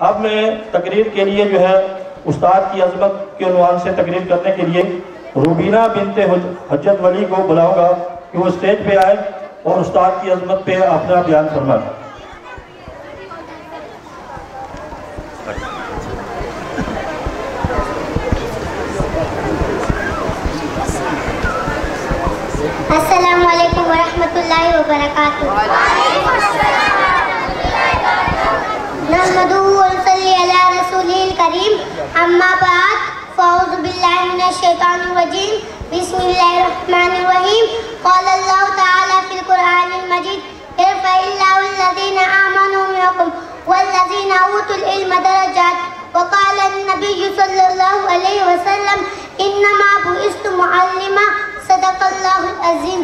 अब मैं तकरीर के लिए जो है उस्ताद की अजमत के उन्वान से तकरीर करने के लिए रूबीना बिनते हजरत वली को बुलाऊंगा कि वो स्टेज पे आए और उस्ताद की अजमत पे अपना बयान फरमाए। अस्सलामु अलैकुम वरहमतुल्लाहि वबरकातुहू। नहमदुहु व नसल्ली अला रसूलिल करीम, अम्मा बाद, फ़अऊज़ु बिल्लाहि मिनश शैतानिर रजीम, बिस्मिल्लाहिर रहमानिर रहीम। क़ाला अल्लाहु तआला फ़िल क़ुरआनिल मजीद, यरफ़इल्लाहु अल्लज़ीना आमनू मिनकुम वल्लज़ीना ऊतुल इल्म दरजात, व क़ाला अन्नबिय्यु सल्लल्लाहु अलैहि वसल्लम, इन्नमा बुइस्तु मुअल्लिमा, सदक़ल्लाहुल अज़ीम।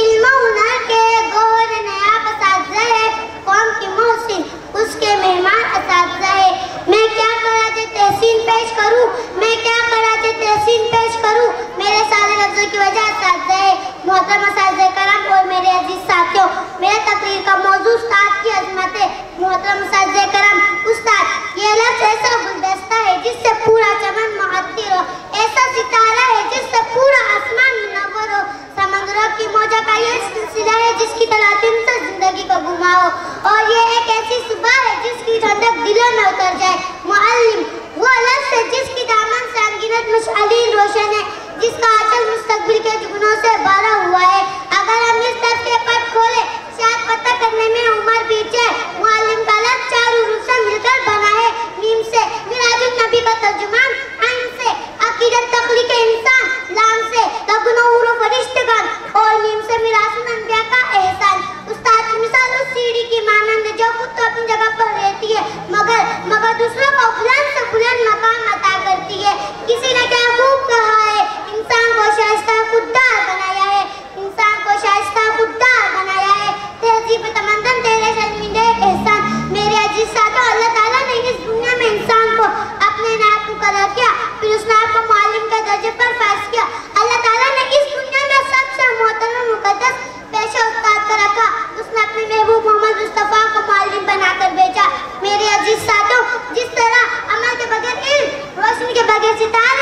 इल्म हुनर के गौहर नायाब असातिज़ा है, कौम की मोहसिन उसके मेहमान असातिज़ा है। मैं क्या कराते तहसीन पेश करूँ, मैं क्या कराते तहसीन पेश करूँ, मेरे सारे लफ्ज़ों की वजह असातिज़ा है। मोहतरम असातिज़े करम और मेरे अजीज साथियों, मेरे तकरीर का मौजू उस्ताद की अज़मत है। मोहतरम असातिज़े करम, उस्ताद ये लफ्ज़ ऐसा गुलदस्ता है जिससे पूरा चमन मुअत्तिर हो, ऐसा सितारा है जिससे पूरा आसमान मुनव्वर हो, समंदरों की मौजा का ये सिलसिला है जिसकी तलातिम से जिंदगी को घुमाओ, और ये एक ऐसी सुबह है जिसकी ठंडक दिलों में उतर जाए। मुअल्लिम वो लफ्ज़ है जिसकी दामन से अनगिनत मशालीन रोशन है, जिसका आंचल मुस्तकबिल के जुगनों से भरा हुआ है। अगर हम इस लफ्ज़ के पट खोले शायद पता करने में उम्र बीत जाए। मुअल्लिम का लफ्ज़ चार हुरूफ से मिलकर बना है। मीम से मिराजुन नबी का तर्जुमान, आइन से अकीदत तख्लीक इंसान, लाम से लबनूर फरिश्तगण, और मीम से मिरासुन अंबिया का एहसान। उस्ताद की मिसाल उस सीढ़ी की मानंद है जो खुद तो अपनी जगह पर रहती है मगर दूसरों को बुलंद से बुलंद मकाम अता करती है। किसी ने क्या खूब कहा है, इंसान को शाइस्ता खुददार बनाया है, इंसान को शाइस्ता खुददार बनाया है। तहजीब तमंदन तेरे शर्मिंदे एहसान। मेरे अजीज साथों, अल्लाह ताला ने इस दुनिया में इंसान को अपने नाम मुकर्रर किया, फिर उसने आपको मुअल्लिम के दर्जे पर फाइज किया। अल्लाह ताला ने इस दुनिया में सबसे मोहतरम मुकद्दस पेशा उस्ताद का रखा, उसने अपने महबूब मोहम्मद मुस्तफ़ा को मुअल्लिम बनाकर भेजा। मेरे अजीज साथों, जिस तरह अमल के बगैर इल्म, रोशनी के बगैर सितारा